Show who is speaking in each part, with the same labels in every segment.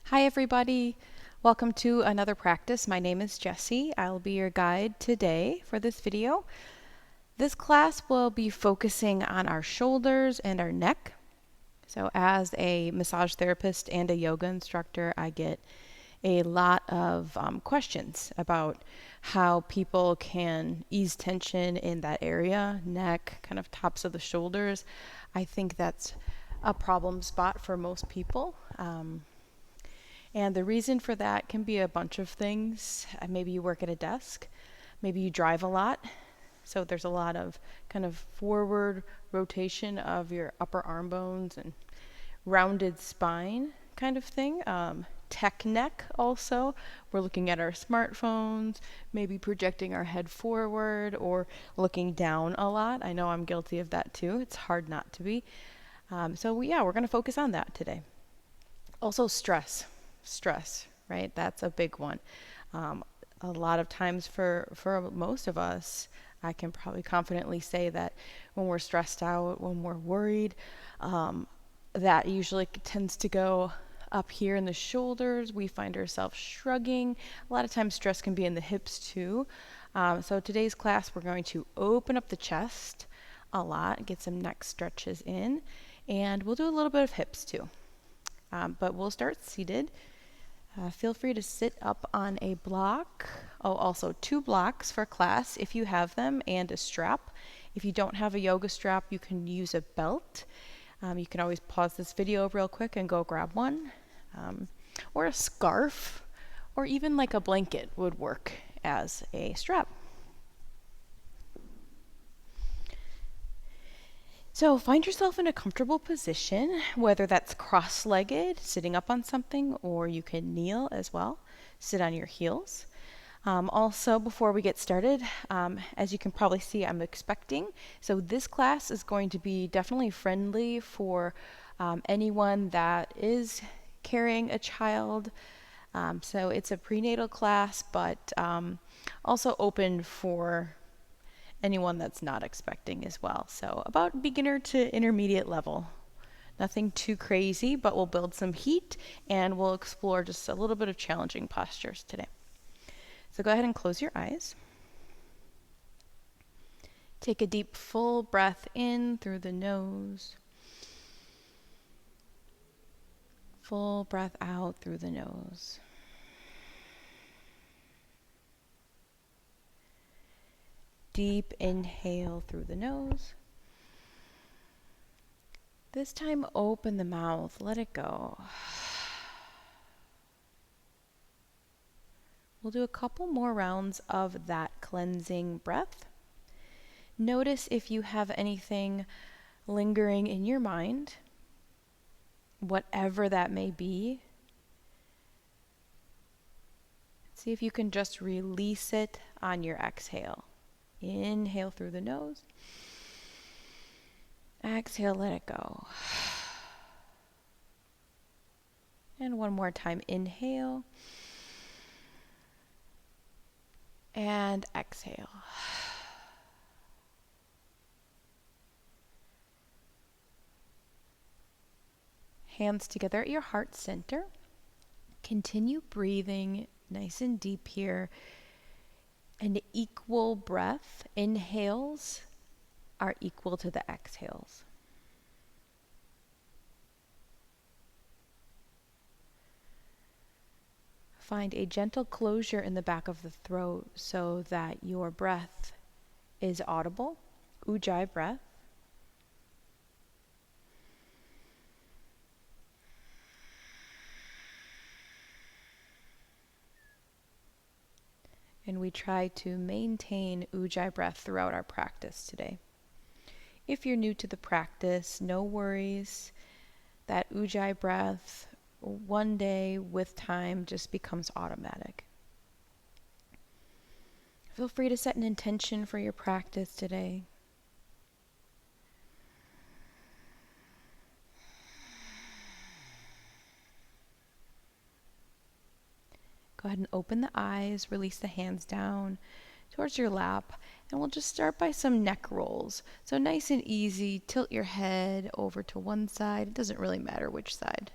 Speaker 1: Hi everybody, welcome to another practice. My name is Jessie. I'll be your guide today for this video. This class will be focusing on our shoulders and our neck. So as a massage therapist and a yoga instructor, I get a lot of questions about how people can ease tension in that area, neck, kind of tops of the shoulders. I think that's a problem spot for most people. And the reason for that can be a bunch of things. Maybe you work at a desk, maybe you drive a lot, so there's a lot of kind of forward rotation of your upper arm bones and rounded spine kind of thing. Tech neck also. We're looking at our smartphones, maybe projecting our head forward or looking down a lot. I know I'm guilty of that too. It's hard not to be. We're going to focus on that today. Also stress, right? That's a big one. A lot of times for most of us, I can probably confidently say that when we're stressed out, when we're worried, that usually tends to go up here in the shoulders. We find ourselves shrugging. A lot of times stress can be in the hips too. So today's class, we're going to open up the chest a lot, get some neck stretches in, and we'll do a little bit of hips too. But we'll start seated. Feel free to sit up on a block. Oh, also 2 blocks for class if you have them, and a strap. If you don't have a yoga strap, you can use a belt. You can always pause this video real quick and go grab one. Or a scarf, or even like a blanket would work as a strap. So find yourself in a comfortable position, whether that's cross-legged, sitting up on something, or you can kneel as well. Sit on your heels. Also, before we get started, as you can probably see, I'm expecting. So this class is going to be definitely friendly for anyone that is carrying a child. So it's a prenatal class, but also open for anyone that's not expecting as well. So about beginner to intermediate level. Nothing too crazy, but we'll build some heat and we'll explore just a little bit of challenging postures today. So go ahead and close your eyes. Take a deep full breath in through the nose. Full breath out through the nose. Deep inhale through the nose. This time open the mouth, let it go. We'll do a couple more rounds of that cleansing breath. Notice if you have anything lingering in your mind, whatever that may be. See if you can just release it on your exhale. Inhale through the nose. Exhale, let it go. And one more time, inhale. And exhale. Hands together at your heart center. Continue breathing nice and deep here. An equal breath. Inhales are equal to the exhales. Find a gentle closure in the back of the throat so that your breath is audible. Ujjayi breath. And we try to maintain Ujjayi breath throughout our practice today. If you're new to the practice, no worries. That Ujjayi breath, one day with time, just becomes automatic. Feel free to set an intention for your practice today. Go ahead and open the eyes, release the hands down towards your lap, and we'll just start by some neck rolls. So nice and easy, tilt your head over to one side. It doesn't really matter which side.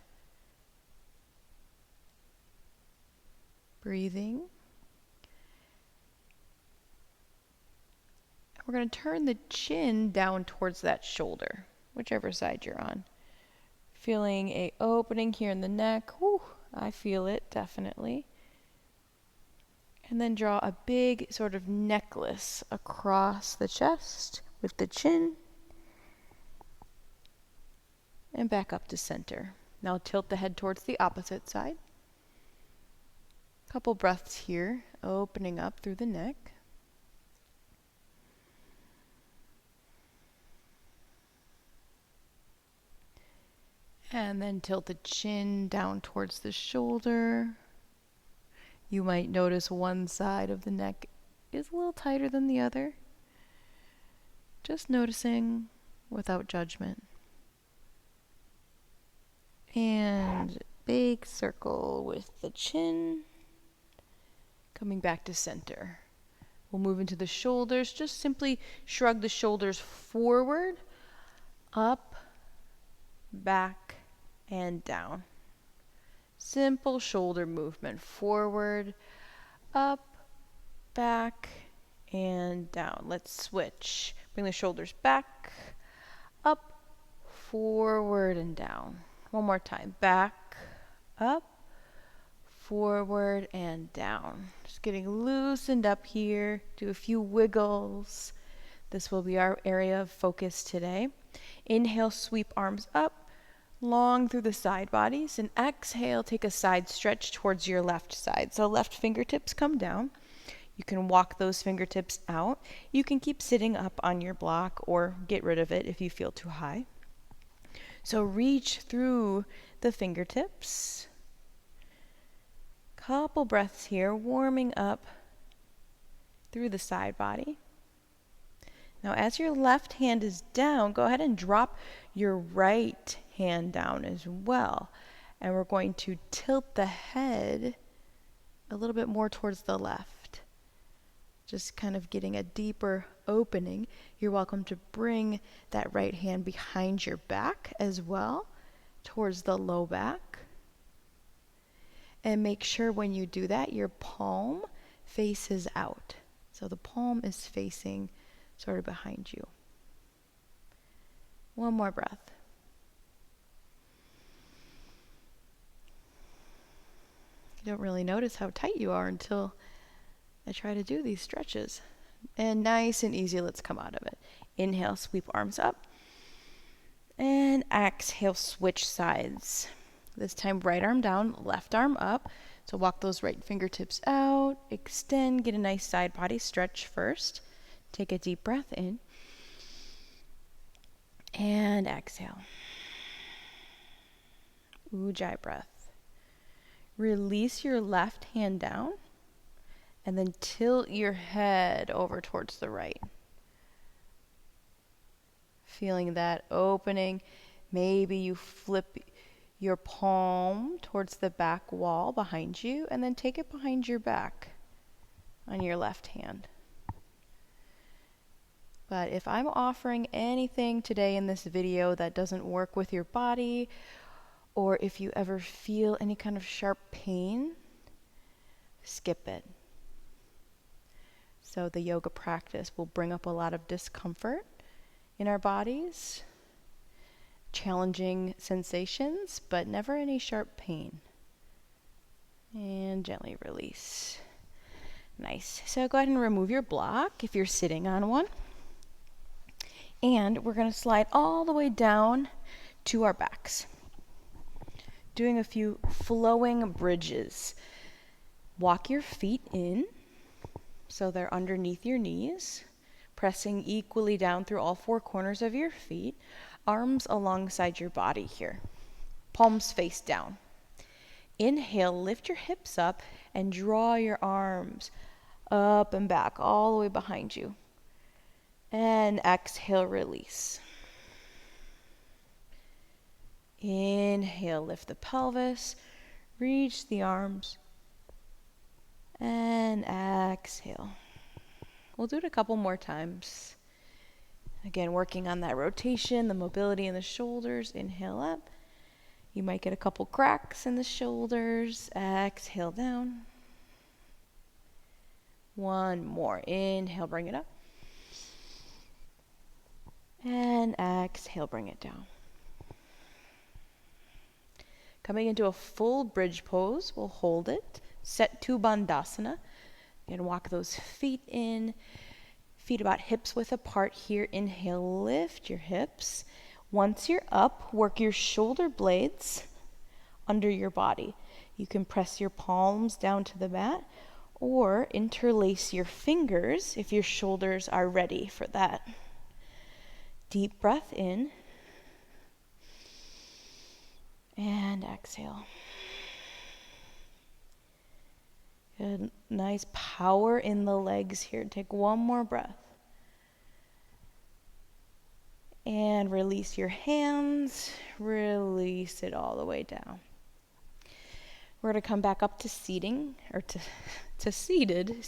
Speaker 1: breathing. We're going to turn the chin down towards that shoulder, whichever side you're on. Feeling a opening here in the neck. Whew, I feel it, definitely. And then draw a big sort of necklace across the chest with the chin. And back up to center. Now tilt the head towards the opposite side. Couple breaths here, opening up through the neck. And then tilt the chin down towards the shoulder. You might notice one side of the neck is a little tighter than the other. Just noticing without judgment. And big circle with the chin. Coming back to center. We'll move into the shoulders. Just simply shrug the shoulders forward, up, back, and down. Simple shoulder movement. Forward, up, back, and down. Let's switch. Bring the shoulders back, up, forward, and down. One more time. Back, up, forward, and down. Just getting loosened up here. Do a few wiggles. This will be our area of focus today. Inhale, sweep arms up, long through the side bodies. And exhale, take a side stretch towards your left side. So left fingertips come down. You can walk those fingertips out. You can keep sitting up on your block or get rid of it if you feel too high. So reach through the fingertips. Couple breaths here, warming up through the side body. Now as your left hand is down, go ahead and drop your right hand down as well. And we're going to tilt the head a little bit more towards the left. Just kind of getting a deeper opening. You're welcome to bring that right hand behind your back as well, towards the low back. And make sure when you do that, your palm faces out. So the palm is facing sort of behind you. One more breath. You don't really notice how tight you are until I try to do these stretches. And nice and easy, let's come out of it. Inhale, sweep arms up. And exhale, switch sides. This time, right arm down, left arm up. So walk those right fingertips out, extend, get a nice side body stretch first. Take a deep breath in. And exhale. Ujjayi breath. Release your left hand down. And then tilt your head over towards the right. Feeling that opening. Maybe you flip your palm towards the back wall behind you, and then take it behind your back on your left hand. But if I'm offering anything today in this video that doesn't work with your body, or if you ever feel any kind of sharp pain, skip it. So the yoga practice will bring up a lot of discomfort in our bodies, challenging sensations, but never any sharp pain. And gently release. Nice. So go ahead and remove your block if you're sitting on one. And we're going to slide all the way down to our backs. Doing a few flowing bridges. Walk your feet in so they're underneath your knees, pressing equally down through all four corners of your feet. Arms alongside your body here. Palms face down. Inhale, lift your hips up and draw your arms up and back, all the way behind you. And exhale, release. Inhale, lift the pelvis, reach the arms, and exhale. We'll do it a couple more times. Again, working on that rotation, the mobility in the shoulders. Inhale up. You might get a couple cracks in the shoulders. Exhale down. One more. Inhale, bring it up. And exhale, bring it down. Coming into a full bridge pose, we'll hold it. Set to Bandhasana. And walk those feet in. Feet about hips width apart here. Inhale, lift your hips. Once you're up, work your shoulder blades under your body. You can press your palms down to the mat or interlace your fingers if your shoulders are ready for that. Deep breath in and exhale. Good. Nice power in the legs here. Take one more breath. And release your hands. Release it all the way down. We're going to come back up to seating, or to seated,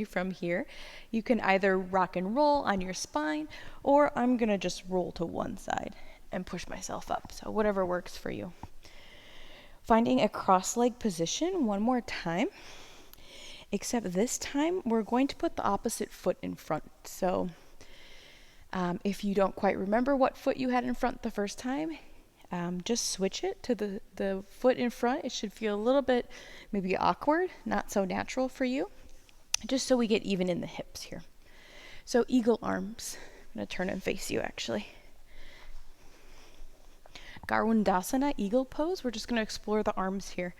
Speaker 1: from here. You can either rock and roll on your spine, or I'm going to just roll to one side and push myself up. So whatever works for you. Finding a cross-leg position one more time. Except this time, we're going to put the opposite foot in front. So if you don't quite remember what foot you had in front the first time, just switch it to the foot in front. It should feel a little bit maybe awkward, not so natural for you, just so we get even in the hips here. So eagle arms. I'm going to turn and face you actually. Garundasana, eagle pose. We're just going to explore the arms here.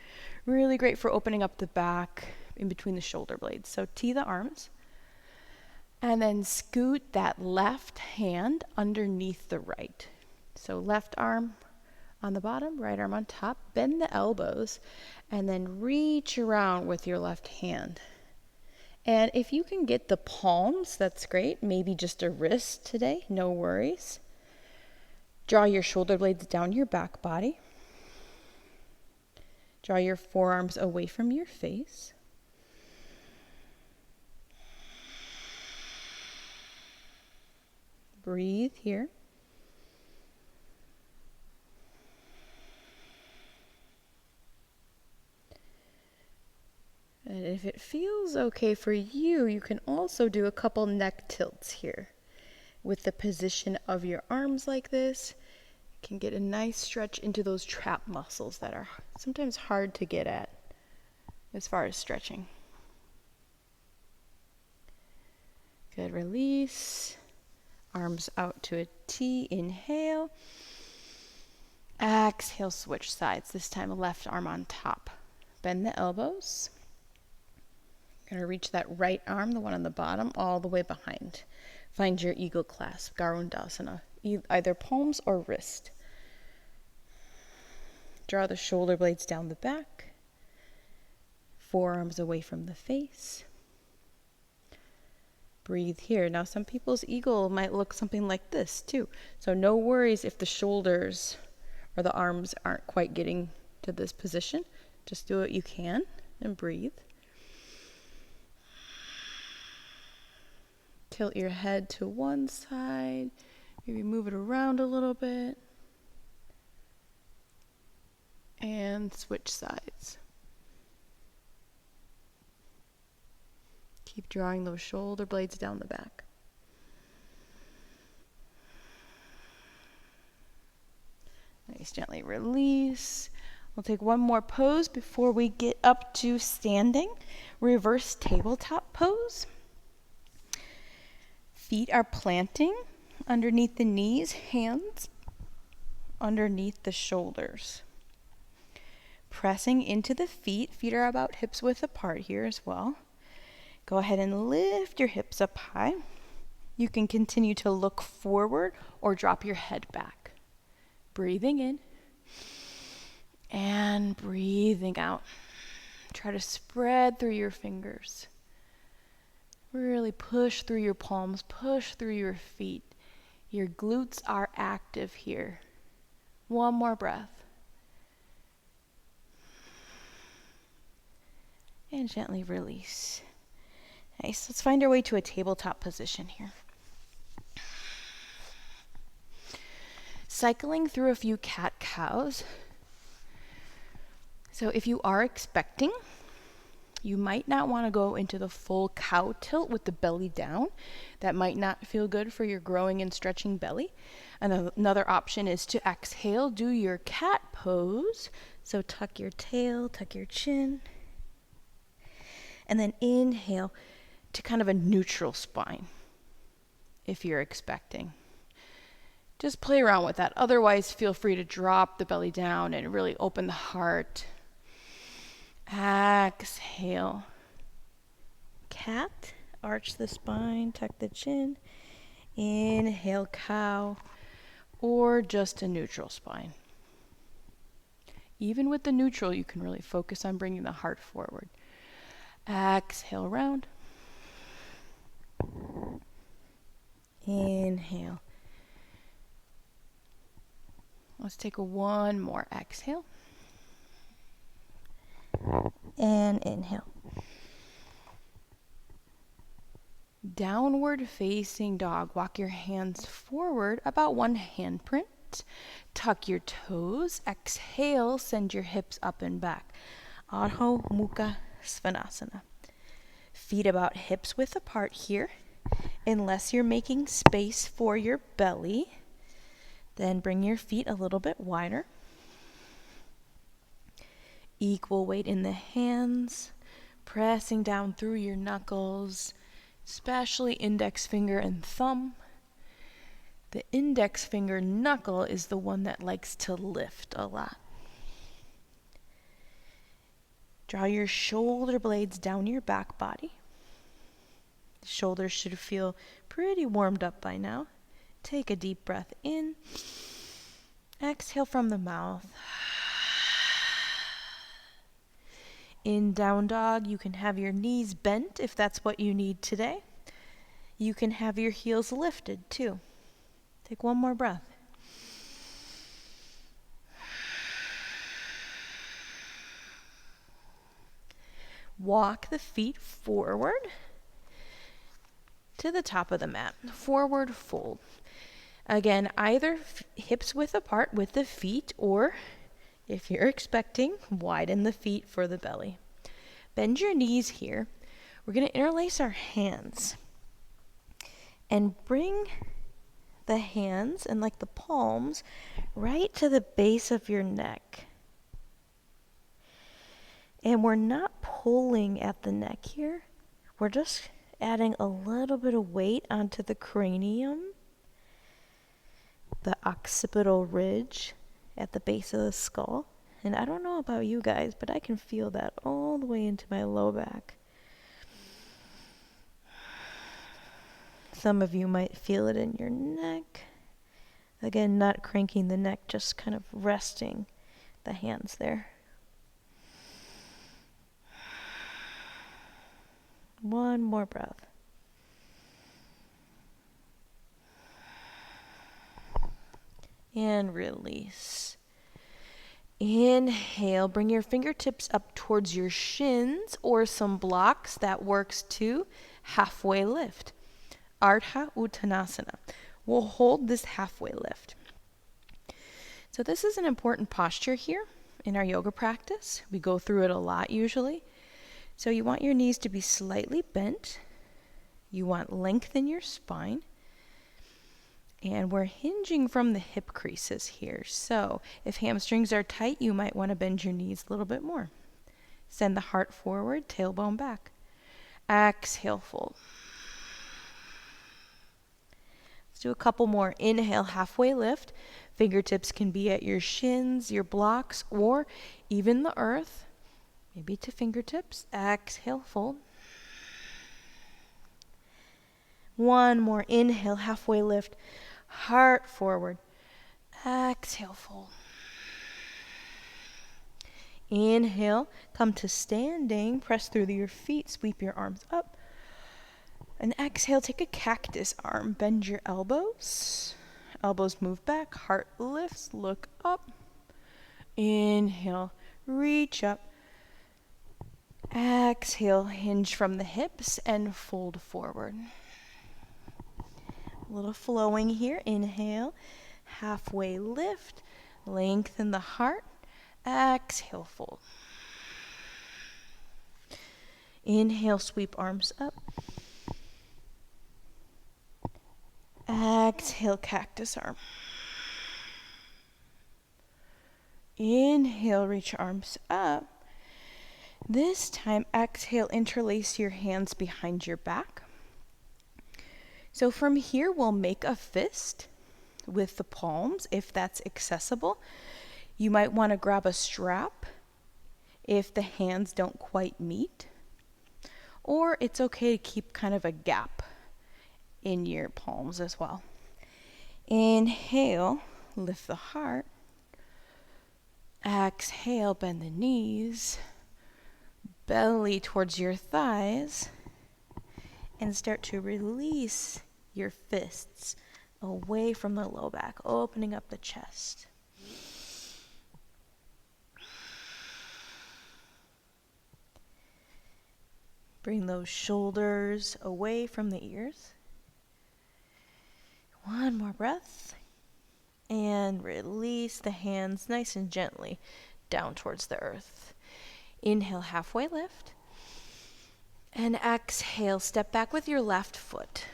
Speaker 1: Really great for opening up the back in between the shoulder blades. So tee the arms. And then scoot that left hand underneath the right. So left arm on the bottom, right arm on top. Bend the elbows and then reach around with your left hand. And if you can get the palms, that's great. Maybe just a wrist today, no worries. Draw your shoulder blades down your back body. Draw your forearms away from your face. Breathe here. And if it feels okay for you, you can also do a couple neck tilts here. With the position of your arms like this, you can get a nice stretch into those trap muscles that are sometimes hard to get at as far as stretching. Good, release. Arms out to a T, inhale. Exhale, switch sides. This time left arm on top. Bend the elbows. You're gonna reach that right arm, the one on the bottom, all the way behind. Find your eagle clasp, Garundasana, either palms or wrist. Draw the shoulder blades down the back. Forearms away from the face. Breathe here. Now some people's eagle might look something like this too. So no worries if the shoulders or the arms aren't quite getting to this position. Just do what you can and breathe. Tilt your head to one side. Maybe move it around a little bit. And switch sides. Keep drawing those shoulder blades down the back. Nice, gently release. We'll take one more pose before we get up to standing. Reverse tabletop pose. Feet are planting underneath the knees, hands underneath the shoulders. Pressing into the feet. Feet are about hips width apart here as well. Go ahead and lift your hips up high. You can continue to look forward or drop your head back. Breathing in and breathing out. Try to spread through your fingers. Really push through your palms, push through your feet. Your glutes are active here. One more breath. And gently release. Nice. Let's find our way to a tabletop position here. Cycling through a few cat-cows. So if you are expecting, You might not want to go into the full cow tilt with the belly down. That might not feel good for your growing and stretching belly. And another option is to exhale, do your cat pose. So tuck your tail, tuck your chin. And then inhale to kind of a neutral spine, if you're expecting. Just play around with that. Otherwise, feel free to drop the belly down and really open the heart. Exhale. Cat, arch the spine, tuck the chin. Inhale, cow, or just a neutral spine. Even with the neutral, you can really focus on bringing the heart forward. Exhale, round. Inhale. Let's take one more exhale. And inhale. Downward facing dog. Walk your hands forward about one handprint. Tuck your toes. Exhale, send your hips up and back. Adho Mukha Svanasana. Feet about hips width apart here. Unless you're making space for your belly, then bring your feet a little bit wider. Equal weight in the hands, pressing down through your knuckles, especially index finger and thumb. The index finger knuckle is the one that likes to lift a lot. Draw your shoulder blades down your back body. The shoulders should feel pretty warmed up by now. Take a deep breath in. Exhale from the mouth. In down dog, you can have your knees bent if that's what you need today. You can have your heels lifted too. Take one more breath. Walk the feet forward to the top of the mat. Forward fold. Again, either hips width apart with the feet, or if you're expecting, widen the feet for the belly. Bend your knees here. We're going to interlace our hands and bring the hands and like the palms right to the base of your neck. And we're not pulling at the neck here. We're just adding a little bit of weight onto the cranium, the occipital ridge at the base of the skull. And I don't know about you guys, but I can feel that all the way into my low back. Some of you might feel it in your neck. Again, not cranking the neck, just kind of resting the hands there. One more breath. And release. Inhale, bring your fingertips up towards your shins or some blocks. That works too. Halfway lift. Ardha Uttanasana. We'll hold this halfway lift. So this is an important posture here in our yoga practice. We go through it a lot usually. So you want your knees to be slightly bent. You want length in your spine. And we're hinging from the hip creases here. So if hamstrings are tight, you might want to bend your knees a little bit more. Send the heart forward, tailbone back. Exhale, fold. Let's do a couple more. Inhale, halfway lift. Fingertips can be at your shins, your blocks, or even the earth. Maybe to fingertips. Exhale, fold. One more. Inhale, halfway lift. Heart forward. Exhale, fold. Inhale, come to standing. Press through your feet. Sweep your arms up. And exhale, take a cactus arm. Bend your elbows. Elbows move back. Heart lifts. Look up. Inhale, reach up. Exhale, hinge from the hips and fold forward. A little flowing here. Inhale, halfway lift. Lengthen the heart. Exhale, fold. Inhale, sweep arms up. Exhale, cactus arm. Inhale, reach arms up. This time, exhale, interlace your hands behind your back. So from here, we'll make a fist with the palms, if that's accessible. You might want to grab a strap if the hands don't quite meet. Or it's okay to keep kind of a gap in your palms as well. Inhale, lift the heart. Exhale, bend the knees. Belly towards your thighs. And start to release your fists away from the low back, opening up the chest. Bring those shoulders away from the ears. One more breath. And release the hands nice and gently down towards the earth. Inhale, halfway lift. And exhale, step back with your left foot.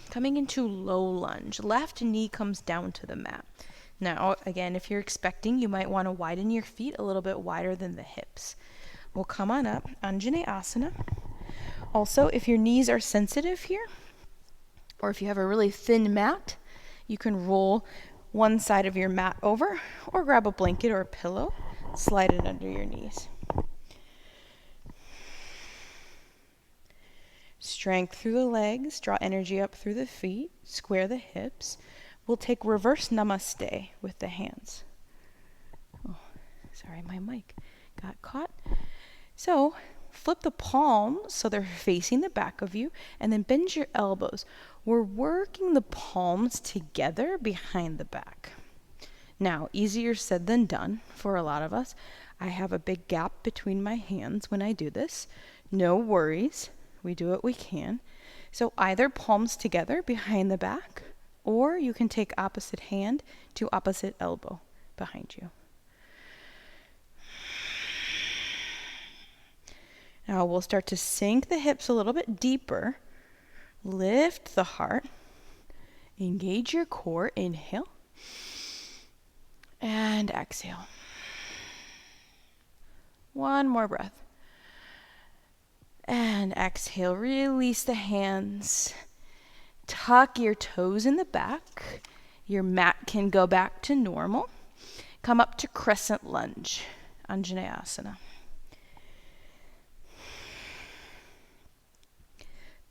Speaker 1: Coming into low lunge. Left knee comes down to the mat. Now, again, if you're expecting, you might want to widen your feet a little bit wider than the hips. We'll come on up, Anjaneyasana. Also, if your knees are sensitive here, or if you have a really thin mat, you can roll one side of your mat over, or grab a blanket or a pillow, slide it under your knees. Strength through the legs, draw energy up through the feet, square the hips. We'll take reverse Namaste with the hands. Oh, sorry, my mic got caught. So, flip the palms so they're facing the back of you, and then bend your elbows. We're working the palms together behind the back. Now, easier said than done for a lot of us. I have a big gap between my hands when I do this. No worries. We do what we can. So either palms together behind the back, or you can take opposite hand to opposite elbow behind you. Now we'll start to sink the hips a little bit deeper. Lift the heart. Engage your core. Inhale. And exhale. One more breath. And exhale. Release the hands. Tuck your toes in the back. Your mat can go back to normal. Come up to Crescent Lunge. Anjaneyasana.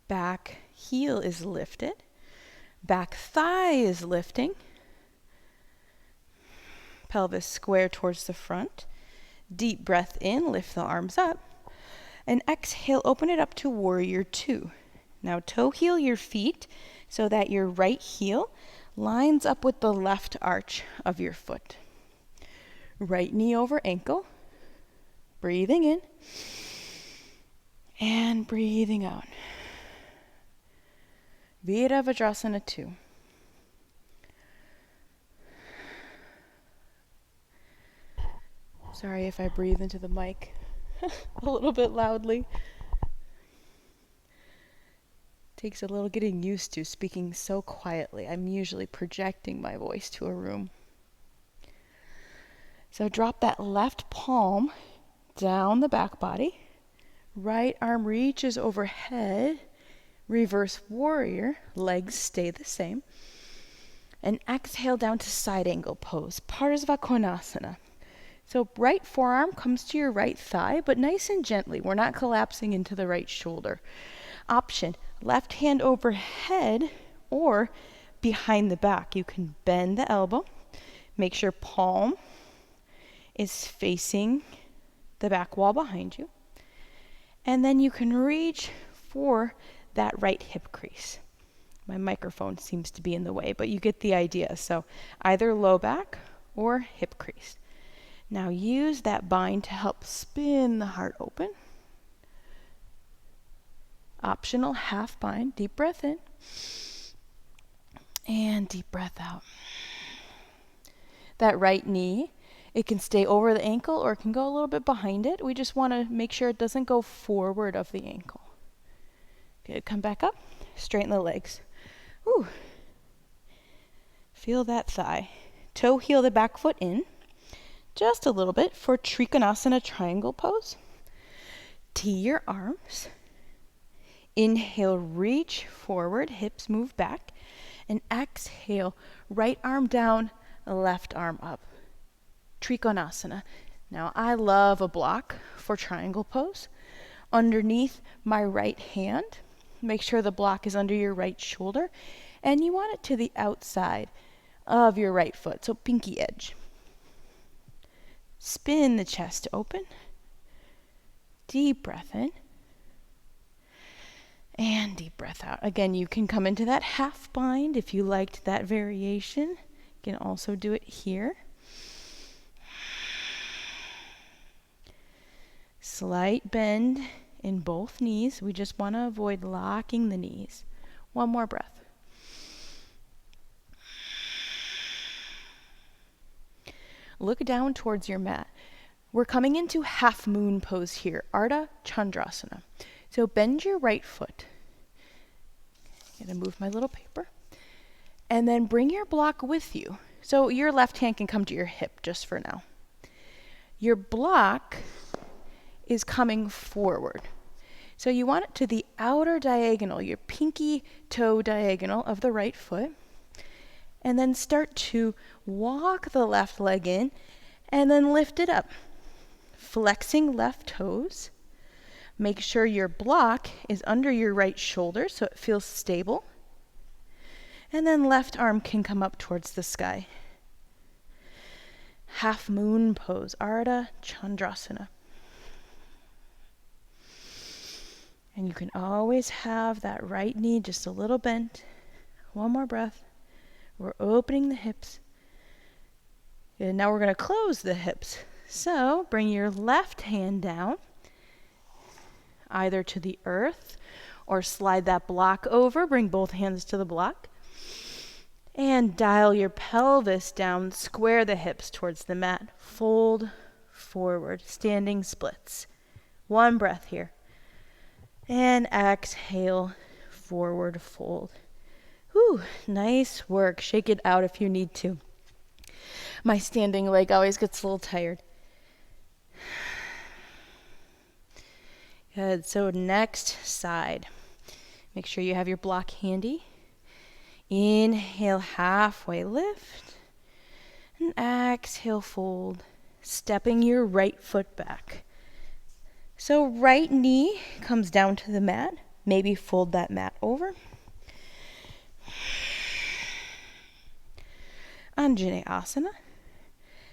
Speaker 1: Back heel is lifted. Back thigh is lifting. Pelvis square towards the front. Deep breath in, lift the arms up. And exhale, open it up to Warrior Two. Now toe heel your feet so that your right heel lines up with the left arch of your foot. Right knee over ankle. Breathing in. And breathing out. Virabhadrasana 2. Sorry if I breathe into the mic a little bit loudly. Takes a little getting used to speaking so quietly. I'm usually projecting my voice to a room. So drop that left palm down the back body. Right arm reaches overhead. Reverse warrior, legs stay the same. And exhale down to side angle pose, Parsvakonasana. So right forearm comes to your right thigh, but nice and gently. We're not collapsing into the right shoulder. Option, left hand overhead or behind the back. You can bend the elbow. Make sure palm is facing the back wall behind you. And then you can reach for that right hip crease. My microphone seems to be in the way, but you get the idea. So either low back or hip crease. Now use that bind to help spin the heart open. Optional half bind. Deep breath in. And deep breath out. That right knee It can stay over the ankle or it can go a little bit behind it. We just want to make sure it doesn't go forward of the ankle. Good, come back up, straighten the legs. Whew. Feel that thigh. Toe heel the back foot in, just a little bit for Trikonasana triangle pose. Tee your arms. Inhale, reach forward, hips move back. And exhale, right arm down, left arm up. Trikonasana. Now I love a block for triangle pose. Underneath my right hand, make sure the block is under your right shoulder. And you want it to the outside of your right foot, so pinky edge. Spin the chest open. Deep breath in. And deep breath out. Again, you can come into that half bind if you liked that variation. You can also do it here. Slight bend in both knees. We just want to avoid locking the knees. One more breath. Look down towards your mat. We're coming into Halfmoon Pose here, Ardha Chandrasana. So bend your right foot. I'm going to move my little paper. And then bring your block with you. So your left hand can come to your hip just for now. Your block is coming forward. So you want it to the outer diagonal, your pinky toe diagonal of the right foot. And then start to walk the left leg in and then lift it up. Flexing left toes. Make sure your block is under your right shoulder so it feels stable. And then left arm can come up towards the sky. Halfmoon Pose, Ardha Chandrasana. And you can always have that right knee just a little bent. One more breath. We're opening the hips. And now we're going to close the hips. So bring your left hand down, either to the earth or slide that block over. Bring both hands to the block. And dial your pelvis down. Square the hips towards the mat. Fold forward. Standing splits. One breath here. And exhale. Forward fold. Whew, nice work. Shake it out if you need to. My standing leg always gets a little tired. Good. So next side. Make sure you have your block handy. Inhale, halfway lift. And exhale, fold. Stepping your right foot back. So right knee comes down to the mat. Maybe fold that mat over. Anjaneyasana.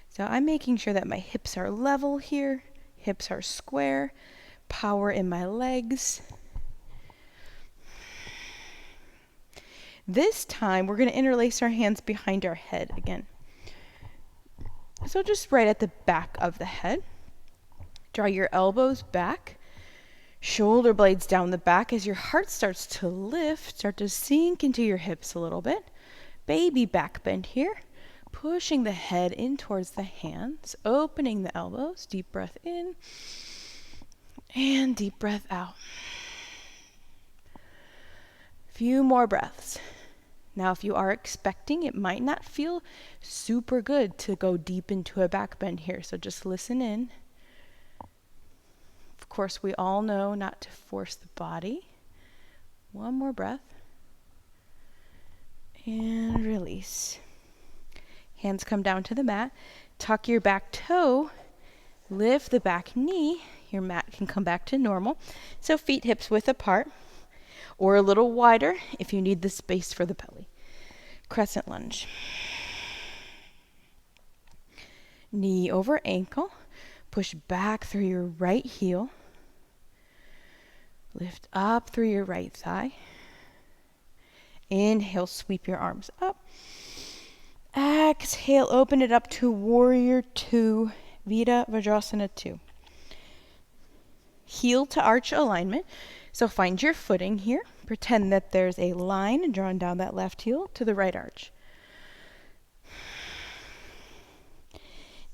Speaker 1: So I'm making sure that my hips are level here. Hips are square. Power in my legs. This time we're going to interlace our hands behind our head again. So just right at the back of the head. Draw your elbows back. Shoulder blades down the back as your heart starts to lift. Start to sink into your hips a little bit. Baby back bend here. Pushing the head in towards the hands. Opening the elbows. Deep breath in. And deep breath out. Few more breaths. Now, if you are expecting, it might not feel super good to go deep into a back bend here. So just listen in. Of course, we all know not to force the body. One more breath. And release. Hands come down to the mat. Tuck your back toe. Lift the back knee. Your mat can come back to normal. So feet hips width apart. Or a little wider if you need the space for the belly. Crescent Lunge. Knee over ankle. Push back through your right heel. Lift up through your right thigh. Inhale, sweep your arms up. Exhale, open it up to Warrior 2, Vajrasana 2. Heel to arch alignment. So find your footing here. Pretend that there's a line drawn down that left heel to the right arch.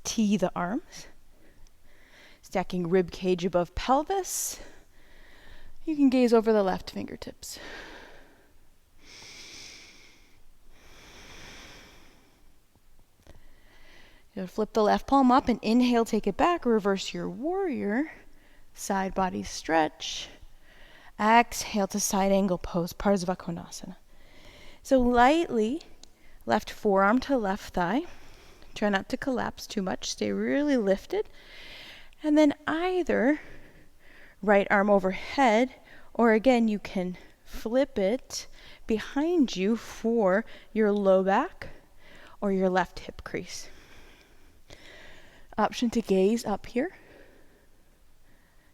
Speaker 1: Tee the arms. Stacking rib cage above pelvis. You can gaze over the left fingertips. You'll flip the left palm up and inhale, take it back. Reverse your warrior. Side body stretch. Exhale to side angle pose, Parsvakonasana. So lightly, left forearm to left thigh. Try not to collapse too much. Stay really lifted. And then either right arm overhead, or again, you can flip it behind you for your low back or your left hip crease. Option to gaze up here.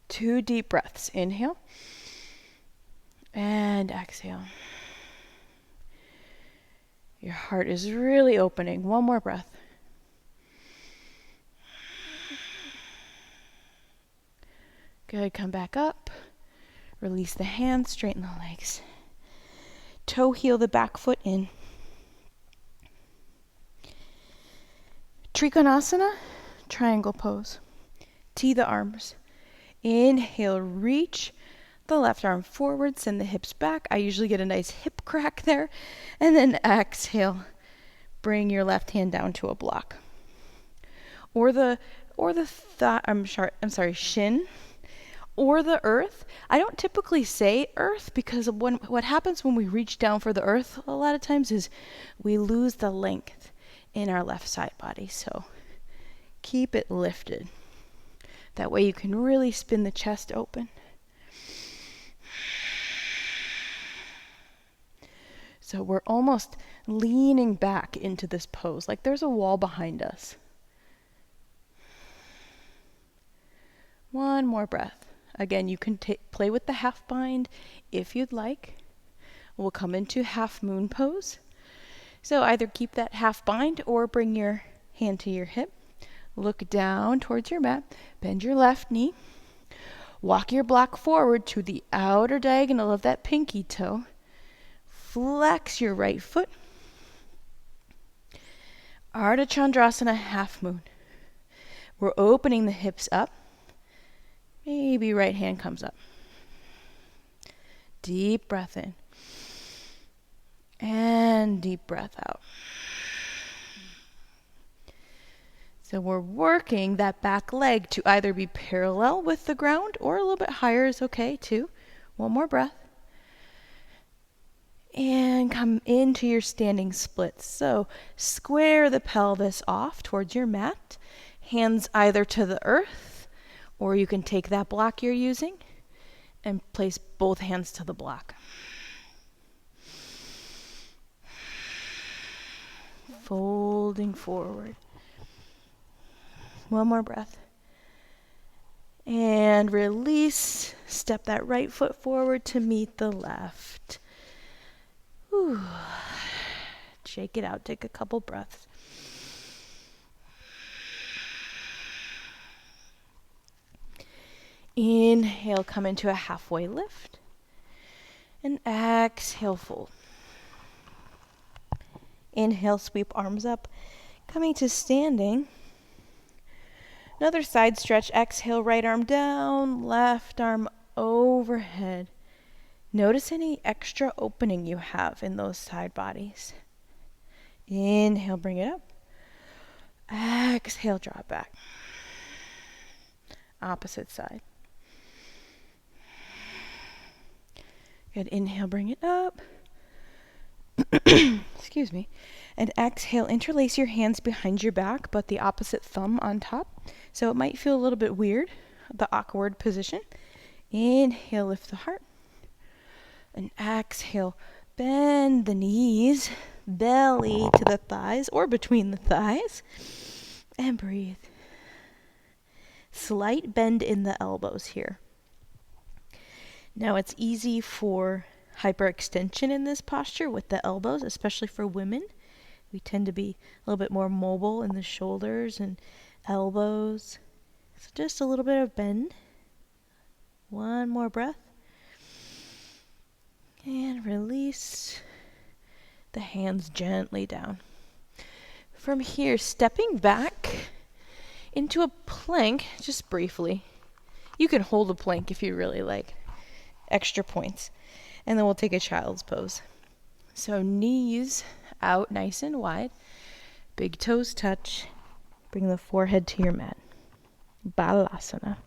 Speaker 1: 2 deep breaths. Inhale and exhale. Your heart is really opening. 1 more breath. Good. Come back up. Release the hands. Straighten the legs. Toe heel the back foot in. Trikonasana, triangle pose. Tee the arms. Inhale, reach the left arm forward, send the hips back. I usually get a nice hip crack there. And then exhale, bring your left hand down to a block. Or the shin, or the earth. I don't typically say earth because what happens when we reach down for the earth a lot of times is we lose the length in our left side body. So keep it lifted. That way you can really spin the chest open. So we're almost leaning back into this pose, like there's a wall behind us. 1 more breath. Again, you can play with the half bind if you'd like. We'll come into Halfmoon Pose. So either keep that half bind or bring your hand to your hip. Look down towards your mat. Bend your left knee. Walk your block forward to the outer diagonal of that pinky toe. Flex your right foot. Ardha Chandrasana, half moon. We're opening the hips up. Maybe right hand comes up. Deep breath in. And deep breath out. So we're working that back leg to either be parallel with the ground or a little bit higher is okay too. 1 more breath. And come into your standing splits. So square the pelvis off towards your mat. Hands either to the earth, or you can take that block you're using and place both hands to the block. Folding forward. 1 more breath. And release. Step that right foot forward to meet the left. Whew. Shake it out. Take a couple breaths. Inhale, come into a halfway lift. And exhale, fold. Inhale, sweep arms up. Coming to standing. Another side stretch. Exhale, right arm down, left arm overhead. Notice any extra opening you have in those side bodies. Inhale, bring it up. Exhale, drop back. Opposite side. Good. Inhale, bring it up. Excuse me. And exhale, interlace your hands behind your back, but the opposite thumb on top. So it might feel a little bit weird, the awkward position. Inhale, lift the heart. And exhale, bend the knees, belly to the thighs or between the thighs. And breathe. Slight bend in the elbows here. Now it's easy for hyperextension in this posture with the elbows, especially for women. We tend to be a little bit more mobile in the shoulders and elbows. So just a little bit of bend. 1 more breath. And release the hands gently down. From here, stepping back into a plank, just briefly. You can hold a plank if you really like. Extra points. And then we'll take a child's pose. So knees out nice and wide. Big toes touch. Bring the forehead to your mat. Balasana.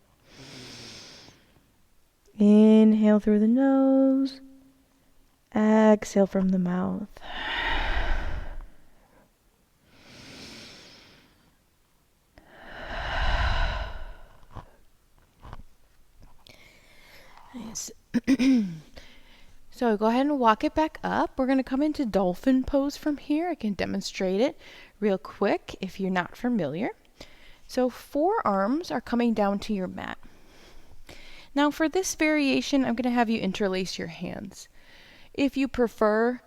Speaker 1: Inhale through the nose. Exhale from the mouth. Nice. So go ahead and walk it back up. We're going to come into Dolphin Pose from here. I can demonstrate it real quick if you're not familiar. So forearms are coming down to your mat. Now for this variation, I'm going to have you interlace your hands. If you prefer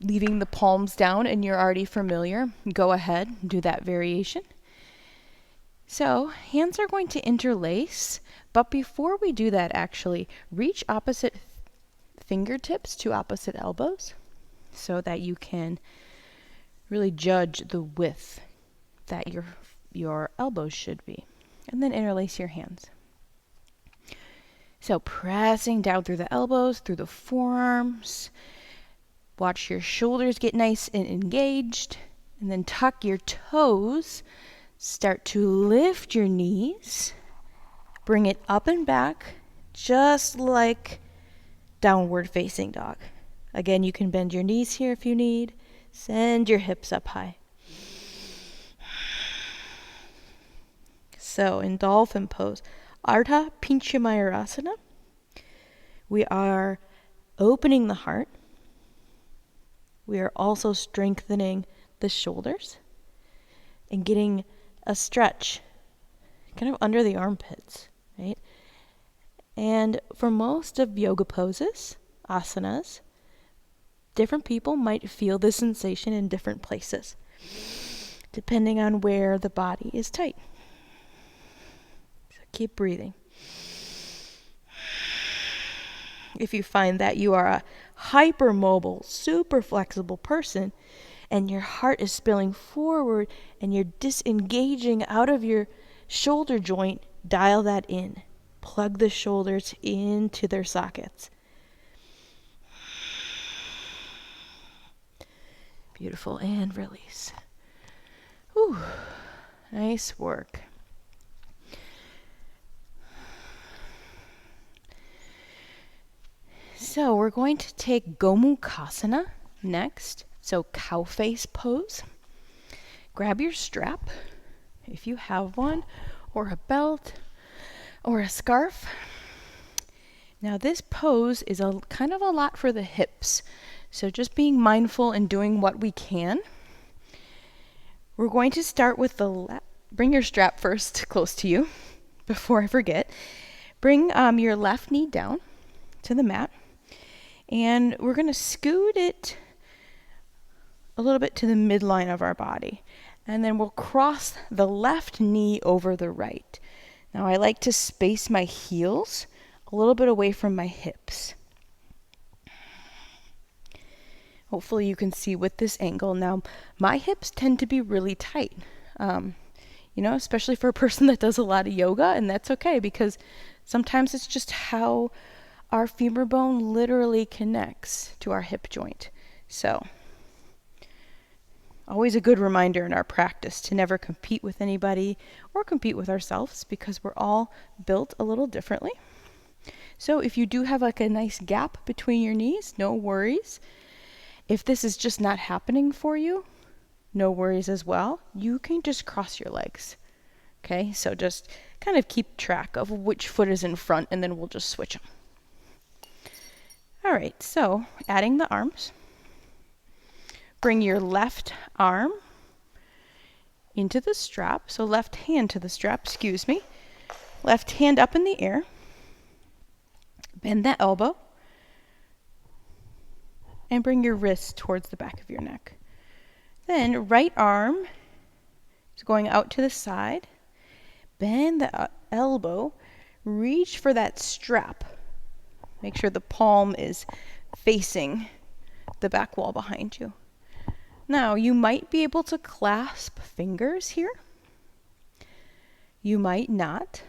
Speaker 1: leaving the palms down and you're already familiar, go ahead and do that variation. So hands are going to interlace, but before we do that, actually, reach opposite fingertips to opposite elbows so that you can really judge the width that your elbows should be. And then interlace your hands. So pressing down through the elbows, through the forearms. Watch your shoulders get nice and engaged. And then tuck your toes. Start to lift your knees. Bring it up and back, just like downward facing dog. Again, you can bend your knees here if you need. Send your hips up high. So in Dolphin Pose, Ardha Pinchamayurasana, we are opening the heart. We are also strengthening the shoulders and getting a stretch kind of under the armpits, right? And for most of yoga poses, asanas, different people might feel this sensation in different places, depending on where the body is tight. So keep breathing. If you find that you are a hypermobile, super flexible person, and your heart is spilling forward and you're disengaging out of your shoulder joint, dial that in. Plug the shoulders into their sockets. Beautiful. And release. Whew. Nice work. So we're going to take Gomukhasana next. So cow face pose. Grab your strap, if you have one, or a belt, or a scarf. Now this pose is kind of a lot for the hips. So just being mindful and doing what we can. We're going to start with the left. Bring your strap first close to you before I forget. Bring your left knee down to the mat. And we're going to scoot it a little bit to the midline of our body. And then we'll cross the left knee over the right. Now I like to space my heels a little bit away from my hips. Hopefully you can see with this angle. Now my hips tend to be really tight, especially for a person that does a lot of yoga, and that's okay because sometimes it's just how our femur bone literally connects to our hip joint. So always a good reminder in our practice to never compete with anybody or compete with ourselves because we're all built a little differently. So if you do have like a nice gap between your knees, no worries. If this is just not happening for you, no worries as well. You can just cross your legs. Okay, so just kind of keep track of which foot is in front and then we'll just switch them. All right, so adding the arms. Bring your left arm into the strap. So left hand to the strap, Left hand up in the air. Bend that elbow. And bring your wrist towards the back of your neck. Then right arm is going out to the side. Bend the elbow. Reach for that strap. Make sure the palm is facing the back wall behind you. Now, you might be able to clasp fingers here. you might not.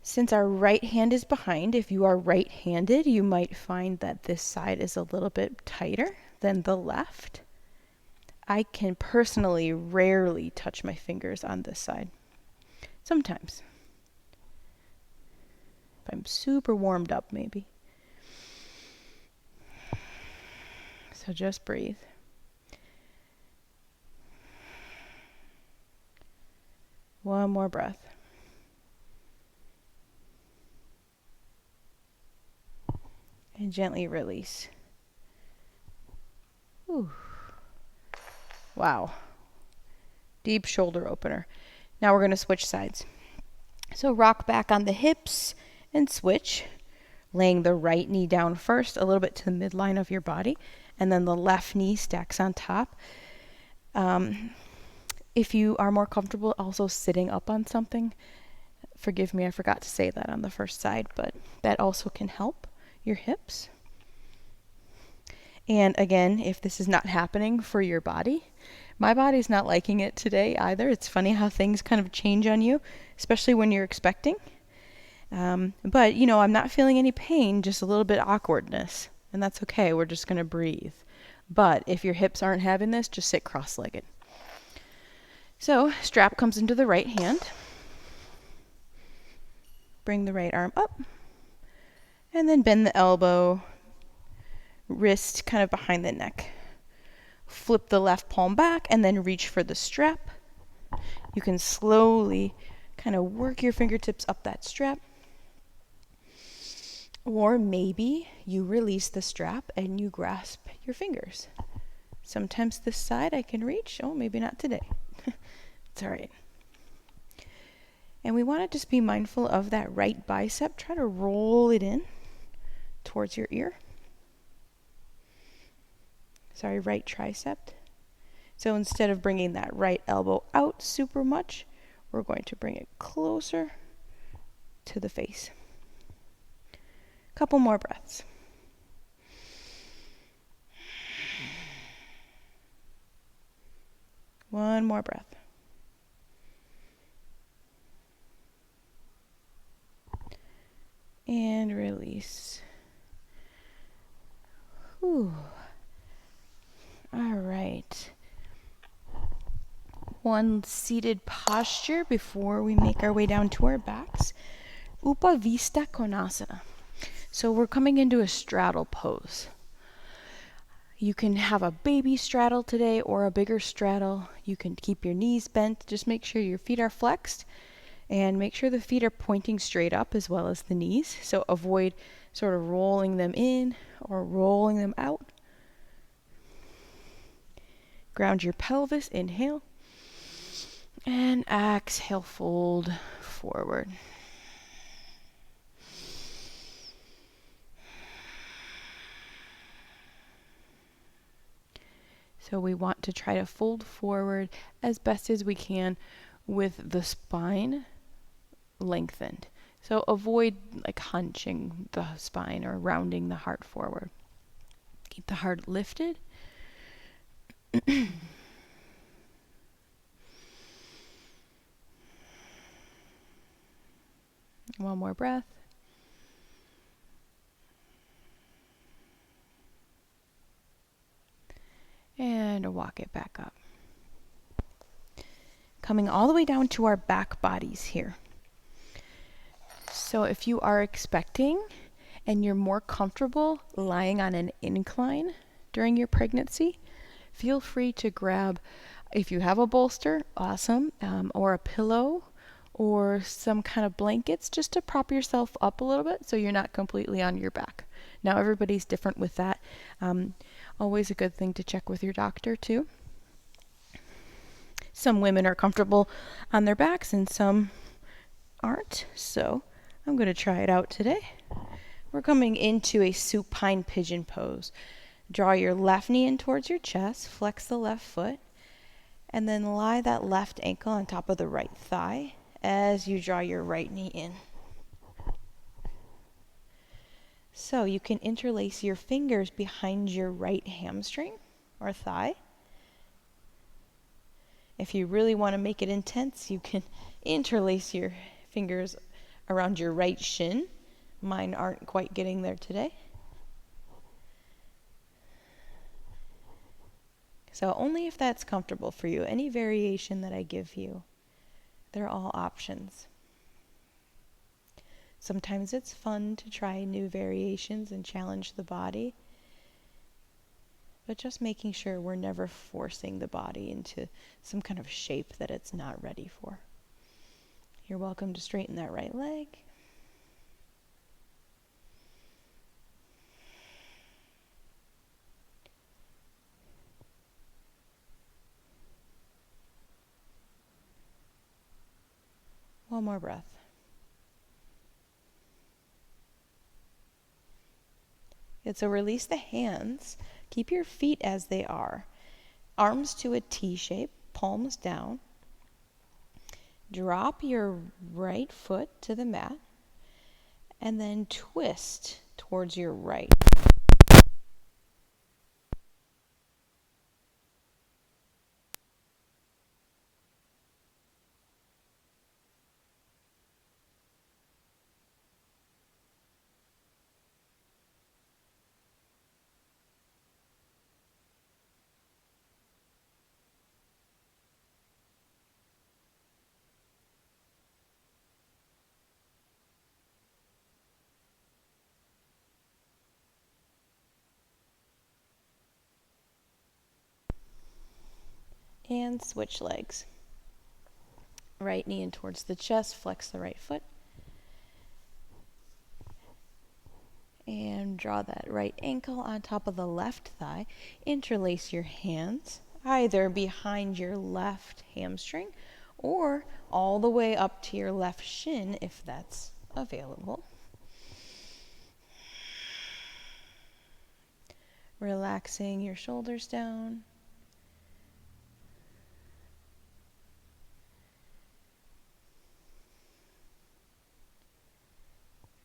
Speaker 1: Since our right hand is behind, if you are right-handed, you might find that this side is a little bit tighter than the left. I can personally rarely touch my fingers on this side. Sometimes. If I'm super warmed up, maybe. So just breathe. One more breath. And gently release. Ooh. Wow. Deep shoulder opener. Now we're going to switch sides. So rock back on the hips and switch, laying the right knee down first, a little bit to the midline of your body, and then the left knee stacks on top. If you are more comfortable also sitting up on something, forgive me, I forgot to say that on the first side, but that also can help your hips. And again, if this is not happening for your body, my body's not liking it today either. It's funny how things kind of change on you, especially when you're expecting. But, you know, I'm not feeling any pain, just a little bit of awkwardness. And that's okay. We're just going to breathe. But if your hips aren't having this, just sit cross-legged. So, strap comes into the right hand. Bring the right arm up. And then bend the elbow, wrist kind of behind the neck. Flip the left palm back and then reach for the strap. You can slowly kind of work your fingertips up that strap. Or maybe you release the strap and you grasp your fingers. Sometimes this side I can reach. Oh, maybe not today. It's all right. And we want to just be mindful of that right bicep. Try to roll it in towards your ear. Right tricep. So instead of bringing that right elbow out super much, we're going to bring it closer to the face. Couple more breaths. One more breath. And release. Whew. All right. One seated posture before we make our way down to our backs. Konasana. So we're coming into a straddle pose. You can have a baby straddle today or a bigger straddle. You can keep your knees bent. Just make sure your feet are flexed and make sure the feet are pointing straight up as well as the knees. So avoid sort of rolling them in or rolling them out. Ground your pelvis, inhale, and exhale, fold forward. So we want to try to fold forward as best as we can with the spine lengthened. So avoid like hunching the spine or rounding the heart forward. Keep the heart lifted. One more breath. And walk it back up. Coming all the way down to our back bodies here. So if you are expecting and you're more comfortable lying on an incline during your pregnancy, feel free to grab, if you have a bolster, awesome, or a pillow or some kind of blankets just to prop yourself up a little bit so you're not completely on your back. Now everybody's different with that. Always a good thing to check with your doctor too. Some women are comfortable on their backs and some aren't, so I'm going to try it out today. We're coming into a supine pigeon pose. Draw your left knee in towards your chest, flex the left foot, and then lie that left ankle on top of the right thigh as you draw your right knee in. So you can interlace your fingers behind your right hamstring or thigh. If you really want to make it intense, you can interlace your fingers around your right shin. Mine aren't quite getting there today. So only if that's comfortable for you. Any variation that I give you, they're all options. Sometimes it's fun to try new variations and challenge the body, but just making sure we're never forcing the body into some kind of shape that it's not ready for. You're welcome to straighten that right leg. One more breath. Good, so release the hands. Keep your feet as they are. Arms to a T shape, palms down. Drop your right foot to the mat and then twist towards your right. And switch legs. Right knee in towards the chest, flex the right foot. And draw that right ankle on top of the left thigh. Interlace your hands, either behind your left hamstring or all the way up to your left shin if that's available. Relaxing your shoulders down.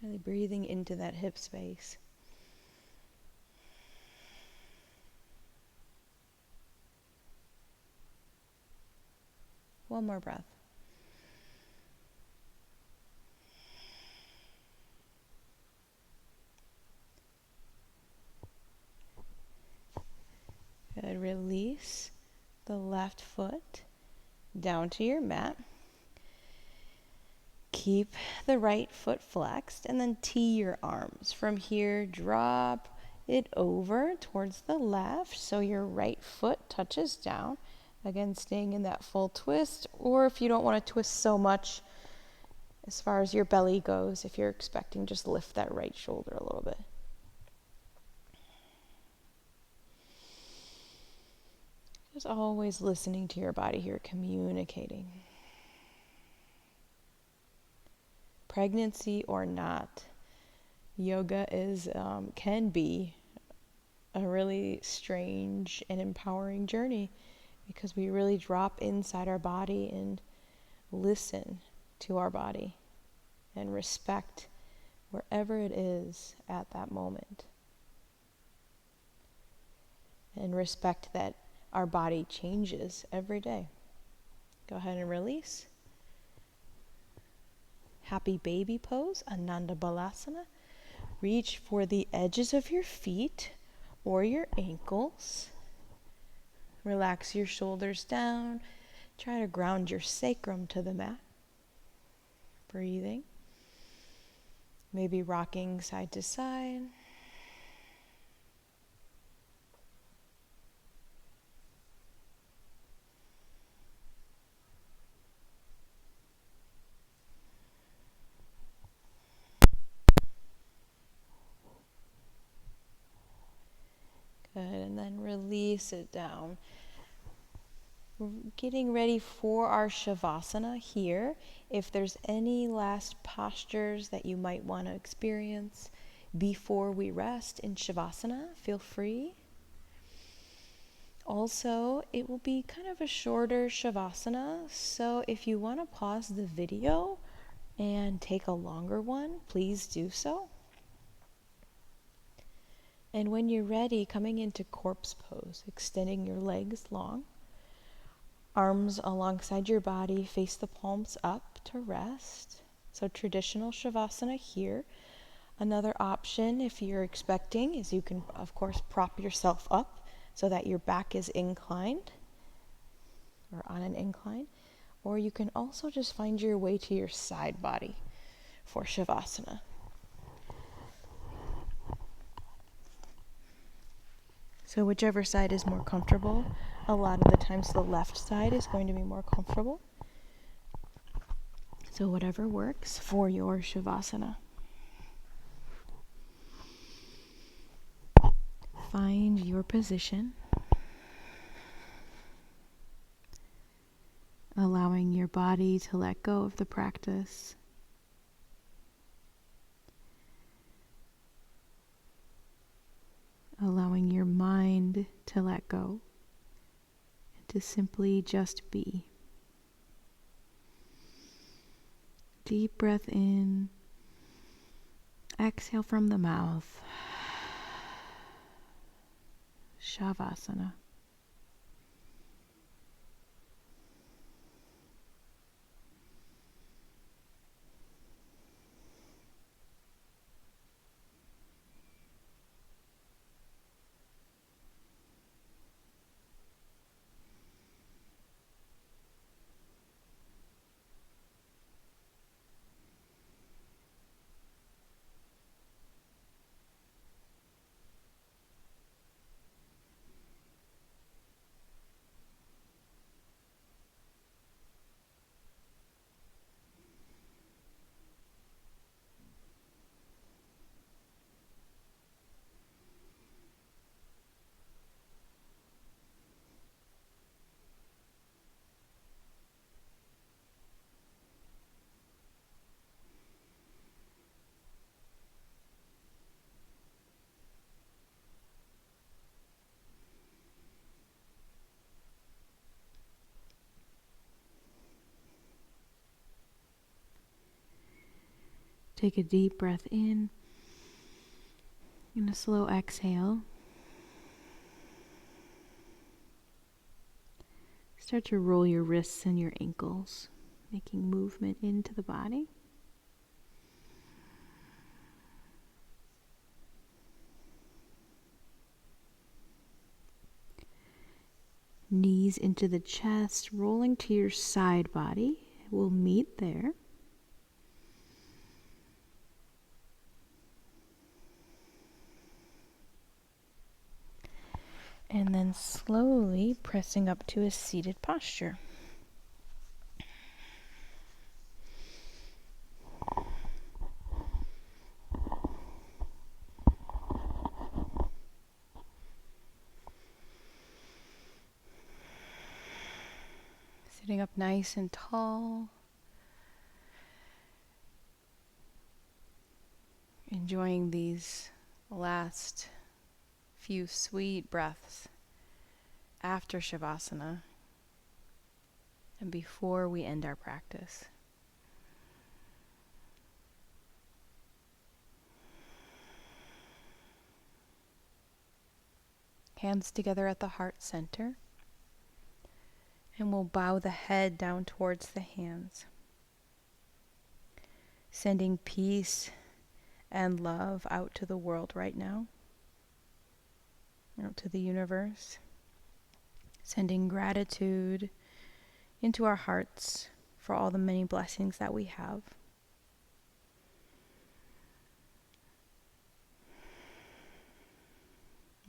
Speaker 1: Really breathing into that hip space. One more breath. Good. Release the left foot down to your mat. Keep the right foot flexed and then tee your arms. From here, drop it over towards the left so your right foot touches down. Again, staying in that full twist, or if you don't want to twist so much as far as your belly goes, if you're expecting, just lift that right shoulder a little bit. Just always listening to your body here, communicating. Pregnancy or not, yoga can be a really strange and empowering journey because we really drop inside our body and listen to our body and respect wherever it is at that moment. And respect that our body changes every day. Go ahead and release. Happy baby pose, Ananda Balasana. Reach for the edges of your feet or your ankles. Relax your shoulders down. Try to ground your sacrum to the mat. Breathing. Maybe rocking side to side. Good, and then release it down. We're getting ready for our Shavasana here. If there's any last postures that you might want to experience before we rest in Shavasana, feel free. Also, it will be kind of a shorter Shavasana, so if you want to pause the video and take a longer one, please do so. And when you're ready, coming into corpse pose, extending your legs long. Arms alongside your body, face the palms up to rest. So traditional Shavasana here. Another option, if you're expecting, is you can, of course, prop yourself up so that your back is inclined or on an incline. Or you can also just find your way to your side body for Shavasana. So whichever side is more comfortable, a lot of the times the left side is going to be more comfortable. So whatever works for your Shavasana. Find your position, allowing your body to let go of the practice. Allowing your mind to let go and to simply just be. Deep breath in, exhale from the mouth. Shavasana. Take a deep breath in and a slow exhale. Start to roll your wrists and your ankles, making movement into the body. Knees into the chest, rolling to your side body. We'll meet there. And then slowly pressing up to a seated posture. Sitting up nice and tall. Enjoying these last few sweet breaths after Shavasana and before we end our practice. Hands together at the heart center, and we'll bow the head down towards the hands, sending peace and love out to the world right now. Out to the universe, sending gratitude into our hearts for all the many blessings that we have.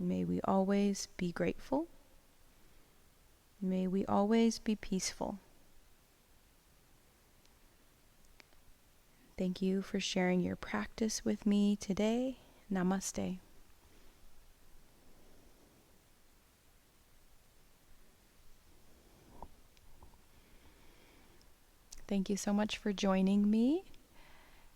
Speaker 1: May we always be grateful. May we always be peaceful. Thank you for sharing your practice with me today. Namaste. Thank you so much for joining me,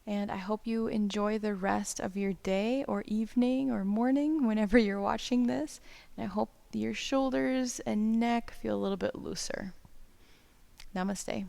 Speaker 1: and I hope you enjoy the rest of your day or evening or morning whenever you're watching this, and I hope your shoulders and neck feel a little bit looser. Namaste.